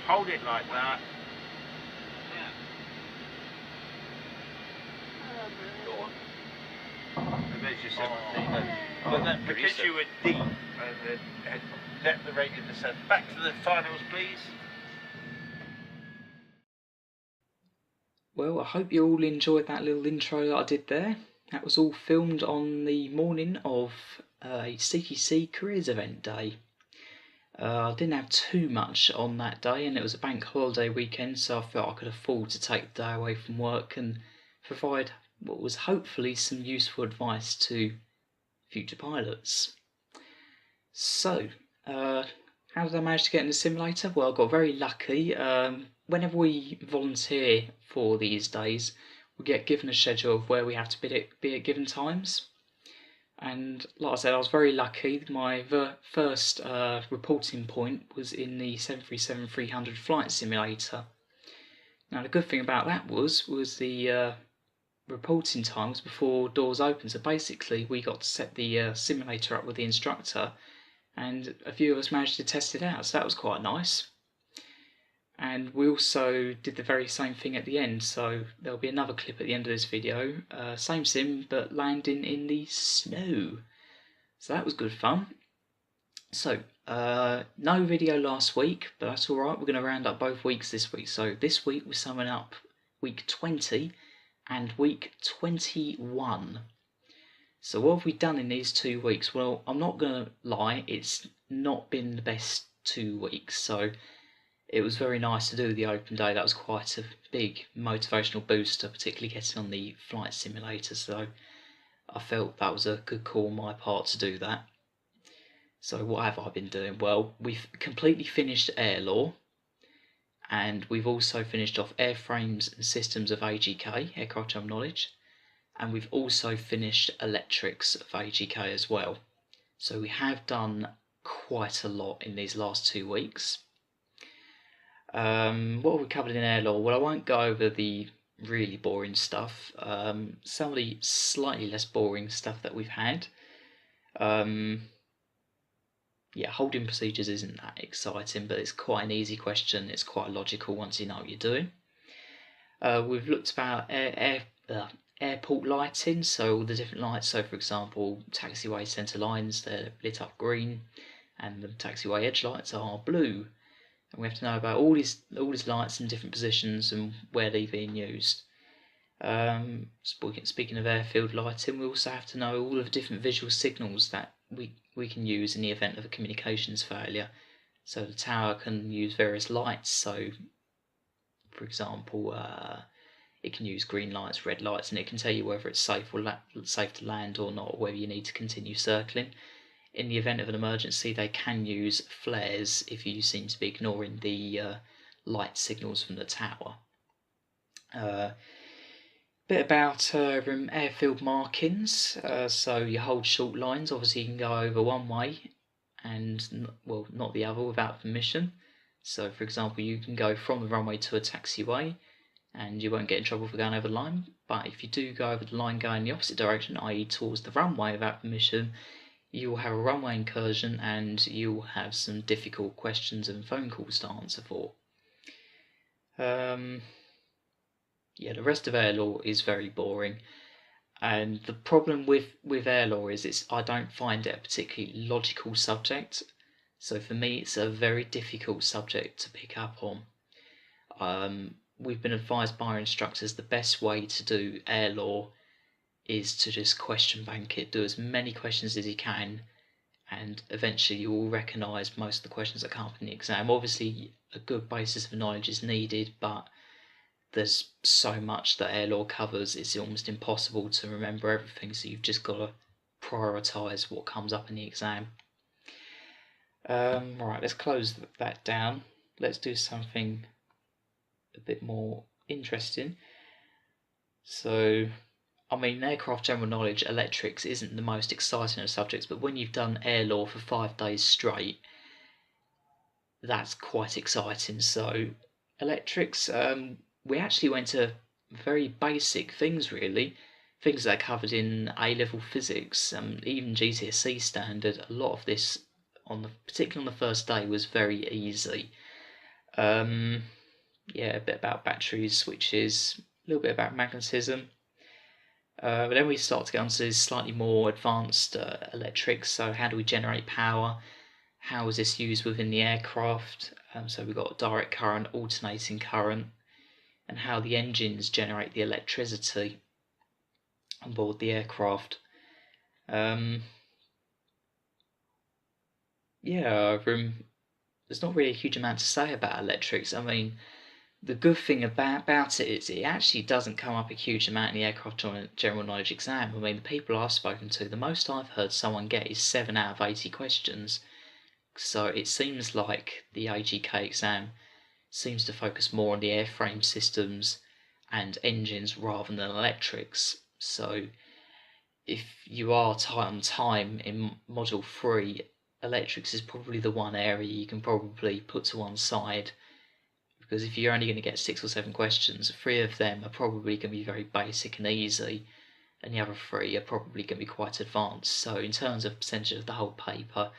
hold it like that. Go on. And there's your 17. But then, because you were deep, and let the radio descend. Back to the finals, please. Well, I hope you all enjoyed that little intro that I did there. That was all filmed on the morning of a CTC Careers Event Day. I didn't have too much on that day, and it was a bank holiday weekend, so I felt I could afford to take the day away from work and provide what was hopefully some useful advice to future pilots. So, how did I manage to get in the simulator? Well, I got very lucky. Whenever we volunteer for these days, we get given a schedule of where we have to be at given times. And like I said, I was very lucky. My first reporting point was in the 737-300 flight simulator. Now the good thing about that was the reporting time was before doors opened. So basically we got to set the simulator up with the instructor, and a few of us managed to test it out, so that was quite nice. And we also did the very same thing at the end, so there'll be another clip at the end of this video, same sim but landing in the snow, so that was good fun. So no video last week, but that's alright, we're going to round up both weeks this week. So this week we're summing up week 20 and week 21. So what have we done in these 2 weeks? Well, I'm not going to lie, it's not been the best 2 weeks, so it was very nice to do the open day. That was quite a big motivational booster, particularly getting on the flight simulator, so I felt that was a good call on my part to do that. So what have I been doing? Well, we've completely finished air law, and we've also finished off airframes and systems of AGK, aircraft general knowledge, and we've also finished electrics of AGK as well. So we have done quite a lot in these last 2 weeks. What have we covered in air law? Well, I won't go over the really boring stuff. Some of the slightly less boring stuff that we've had. Yeah, holding procedures isn't that exciting, but it's quite an easy question. It's quite logical once you know what you're doing. We've looked about airport lighting, so all the different lights. So, for example, taxiway centre lines, they're lit up green, and the taxiway edge lights are blue. And we have to know about all these lights in different positions and where they're being used. Speaking of airfield lighting, we also have to know all of the different visual signals that we can use in the event of a communications failure. So the tower can use various lights. So, for example, it can use green lights, red lights, and it can tell you whether it's safe to land or not, or whether you need to continue circling. In the event of an emergency, they can use flares if you seem to be ignoring the light signals from the tower. Bit about airfield markings. So you hold short lines. Obviously, you can go over one way and, well, not the other without permission. So, for example, you can go from the runway to a taxiway, and you won't get in trouble for going over the line. But if you do go over the line going the opposite direction, i.e. towards the runway without permission, you will have a runway incursion, and you'll have some difficult questions and phone calls to answer for. Yeah, the rest of air law is very boring, and the problem with air law is I don't find it a particularly logical subject. So for me, it's a very difficult subject to pick up on. We've been advised by our instructors the best way to do air law is to just question bank it, do as many questions as you can, and eventually you will recognise most of the questions that come up in the exam. Obviously, a good basis of knowledge is needed, but there's so much that air law covers, it's almost impossible to remember everything, so you've just got to prioritise what comes up in the exam. Right, let's close that down. Let's do something a bit more interesting. So, I mean, aircraft general knowledge, electrics isn't the most exciting of subjects, but when you've done air law for 5 days straight, that's quite exciting. So, electrics, we actually went to very basic things, really. Things that are covered in A-level physics, even GCSE standard. A lot of this, particularly on the first day, was very easy. Yeah, a bit about batteries, switches, a little bit about magnetism. But then we start to get onto slightly more advanced electrics. So how do we generate power? How is this used within the aircraft? So we've got direct current, alternating current, and how the engines generate the electricity on board the aircraft. Yeah, there's not really a huge amount to say about electrics. I mean, the good thing about it is it actually doesn't come up a huge amount in the aircraft general knowledge exam. I mean, the people I've spoken to, the most I've heard someone get is 7 out of 80 questions. So it seems like the AGK exam seems to focus more on the airframe systems and engines rather than electrics. So if you are tight on time in Module 3, electrics is probably the one area you can probably put to one side, because if you're only going to get 6 or 7 questions, 3 of them are probably going to be very basic and easy, and the other 3 are probably going to be quite advanced. So in terms of percentage of the whole paper,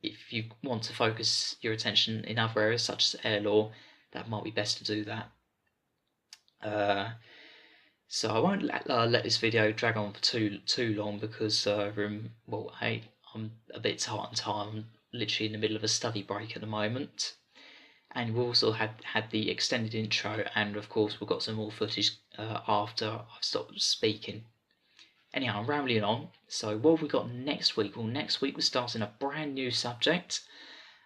if you want to focus your attention in other areas such as air law, that might be best to do that. So I won't let this video drag on for too long, because well, hey, I'm a bit tight on time. I'm literally in the middle of a study break at the moment, and we've also had the extended intro, and of course we've got some more footage after I've stopped speaking. Anyhow, I'm rambling on. So what have we got next week? Well, next week we're starting a brand new subject,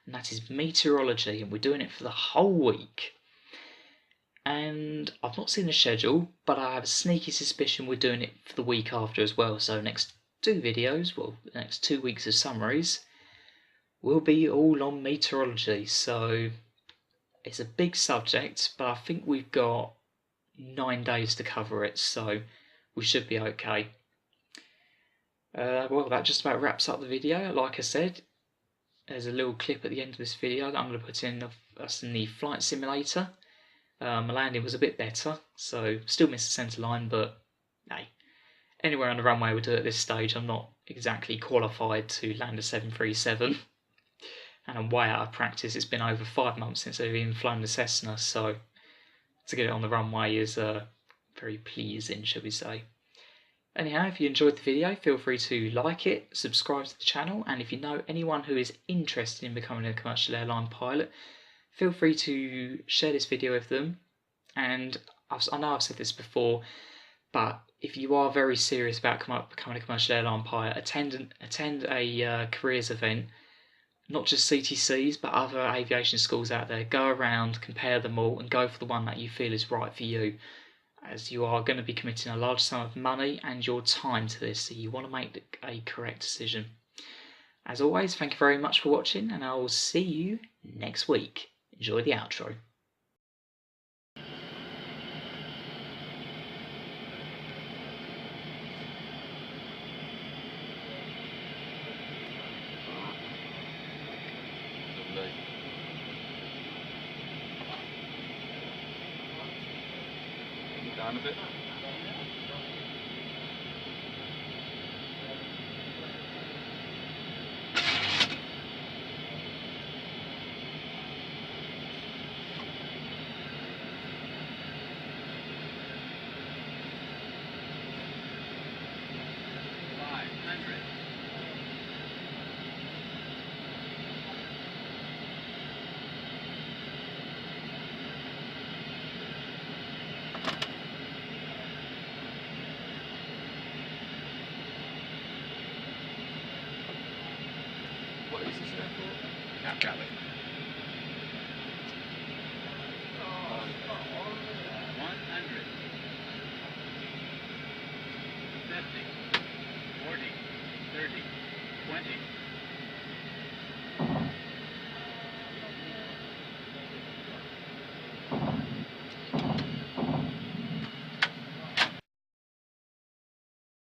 and that is meteorology, and we're doing it for the whole week. And I've not seen the schedule, but I have a sneaky suspicion we're doing it for the week after as well. So next 2 videos, well, the next 2 weeks of summaries, will be all on meteorology. So it's a big subject, but I think we've got 9 days to cover it, so we should be okay. Well, that just about wraps up the video. Like I said, there's a little clip at the end of this video that I'm going to put in of us in the flight simulator. My landing was a bit better, so still missed the centre line, but hey, anywhere on the runway would do at this stage. I'm not exactly qualified to land a 737, and I'm way out of practice. It's been over 5 months since I've even flown the Cessna, so to get it on the runway is very pleasing, shall we say. Anyhow, if you enjoyed the video, feel free to like it, subscribe to the channel, and if you know anyone who is interested in becoming a commercial airline pilot, feel free to share this video with them. And I know I've said this before, but if you are very serious about becoming a commercial airline pilot, attend a careers event, not just CTCs, but other aviation schools out there. Go around, compare them all, and go for the one that you feel is right for you, as you are going to be committing a large sum of money and your time to this, so you want to make a correct decision. As always, thank you very much for watching, and I will see you next week. Enjoy the outro. Down a bit. What is this airport? Gatwick. 100. 50. 40. 30. 20.